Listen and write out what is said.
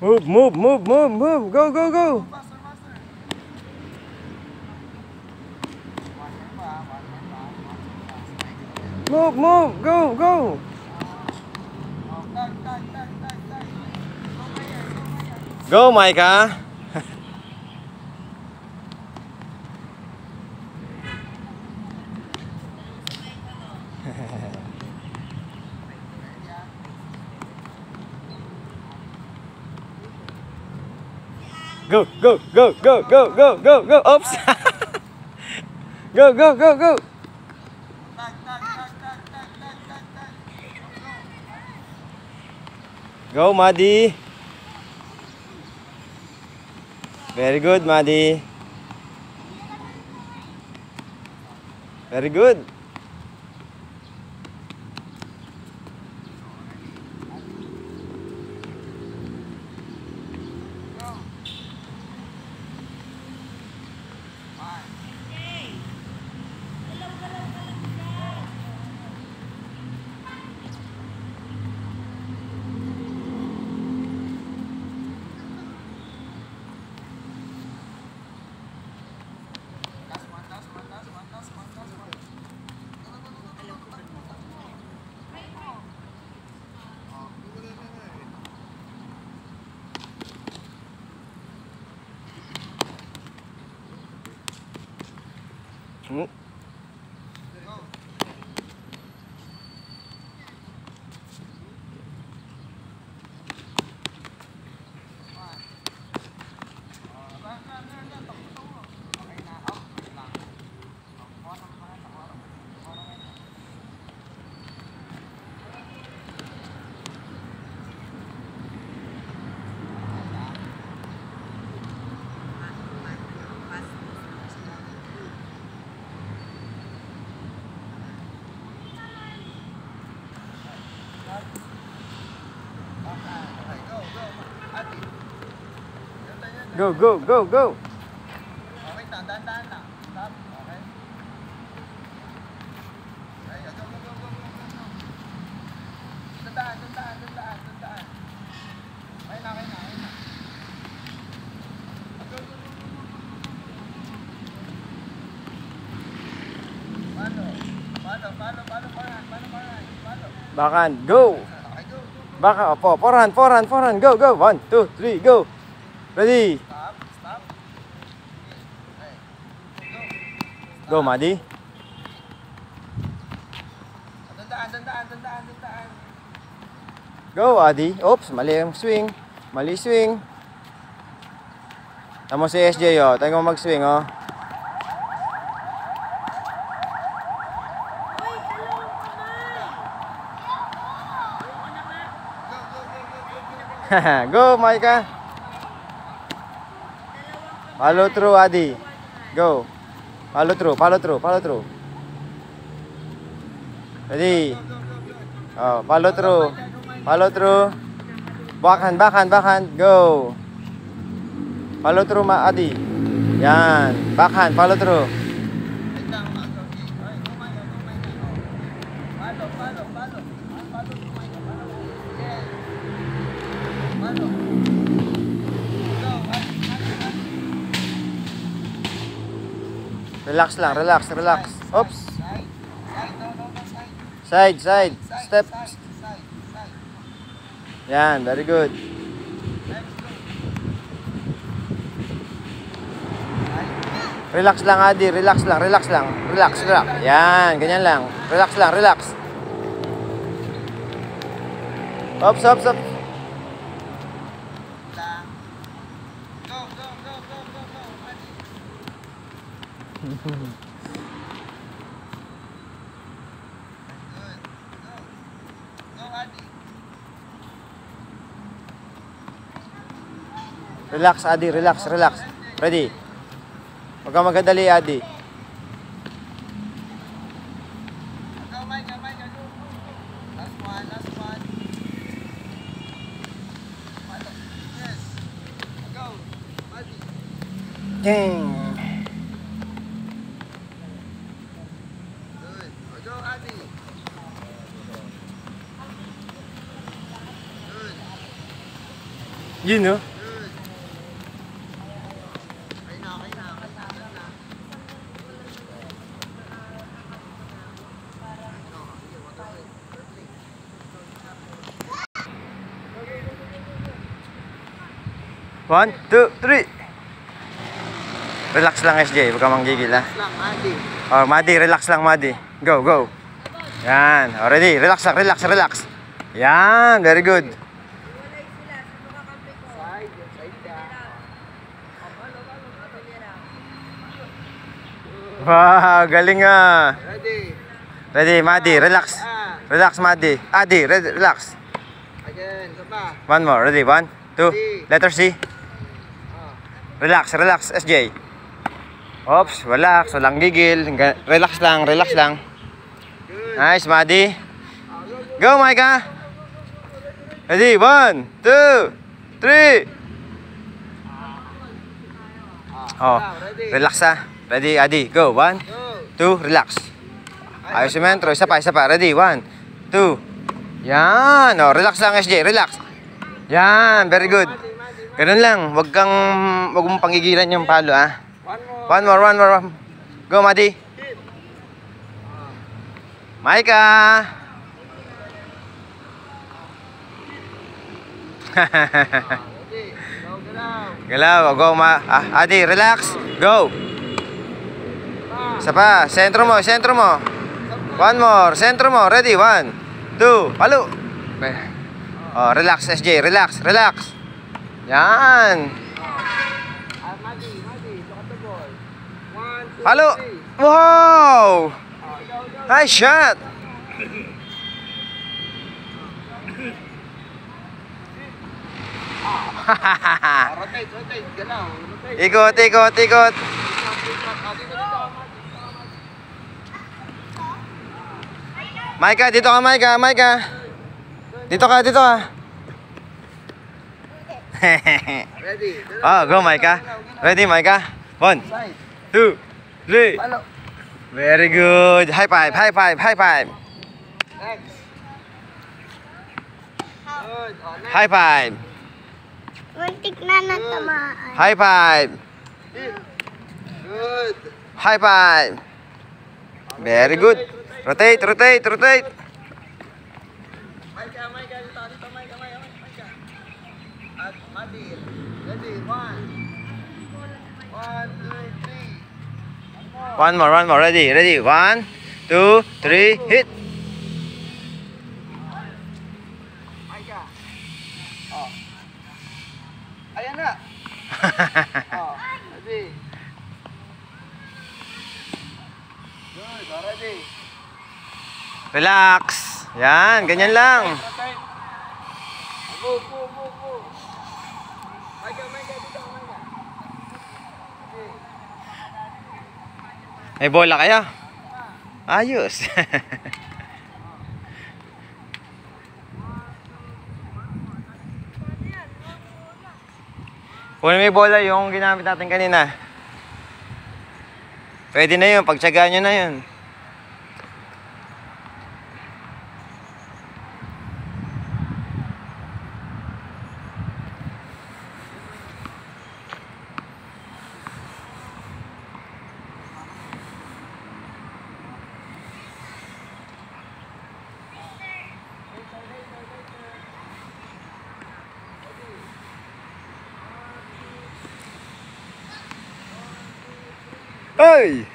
Move, move, move, move, move. Go, go, go. Move, move. Go, go. Go, Micah. Go, go, go, go, go, go, go, go. Oops. Go, go, go, go. Go, Maddie. Very good, Maddie. Very good. Go, go, go, go. Okay, tandaan lang. Stop. Okay. Ay, go, go, go, go, go, go. Tandaan. Okay na. Go, go, go, go. Paano? Backhand, go. Okay, go. Backhand, opo. Forehand. Go, go. 1, 2, 3, go. Ready. Stop. Okay. Go, Maddie. Tandaan. Go, Adi. Oops, mali ang swing. Mali swing. Tama si SJ, oh. Tayo mo mag-swing, oh. Go, Micah. Follow through, Adi. Go. Follow through. Ready. Oh, follow through. Backhand. Go. Follow through, Adi. Yan. Backhand, follow through. Relax. Oops. Side. Step. Yan, very good. Relax lang, Adi. Relax lang. Yan, ganyan lang. Relax. Oops. Relax, Adi. Relax. Ready. Huwag kang magandali, Adi. Last one. Yes. Go. Adi. Dang. Good. Go, Adi. Good. Yun, no? One, two, three. Relax lang, SJ. Huwag ka manggigil, ha? Oh, Madi, relax lang, Madi. Go, go. Yan. Oh, ready. Relax lang, relax, relax. Yan. Very good. Wow, galing nga. Ready, Madi. Relax. Relax, Madi. Adi, relax. One more. Ready, one, two. Letter C. Relax, relax, SJ. Oops, relax, walang gigil. Relax lang, relax lang. Nice, Madi. Go, Micah. Ready, one, two, three. Oh, relax ha. Ready, Adi. Go, one, two, relax. Ayos yung mentro. Isa pa, isa pa. Ready, one, two. Yan. Oh, relax lang, SJ. Relax. Yan, very good. Ganun lang. Wag mong pangigilan yung palo, ah. One more, one more. Go, Madi. Micah. Galaw, go, Adi, relax. Go. Isa pa. Sentro mo, sentro mo. One more. Sentro mo. Ready, one, two. Palo. Oh, relax, SJ. Relax, relax. Yan. Halo. Wow. Nice shot. Ikot, ikot, ikot. Micah, dito ka, Micah, Micah. Dito ka, dito ka. Ready? Oh, go, Micah. Ready, Micah? One, two, three. Very good. High five, high five, high five. Next. Good. Oh, next. High five. Muntik na natamaan. High five. Good. High five. Very good. Rotate, rotate, rotate. Micah, Micah, dito, dito, Micah, Micah, Micah. At Madi. Ready? One, two, three. One more, one more. Ready, ready. One, two, three, hit. Micah. Oh. Ayan na. Oh, ready. Good. Oh, ready. Relax. Yan, ganyan lang. Rotate. Move, move, move, move. Micah, Micah, dito, Micah. May bola kaya? Ayos. Kung may bola yung ginamit natin kanina, pwede na yun. Pagtsagaan nyo na yun. Hey!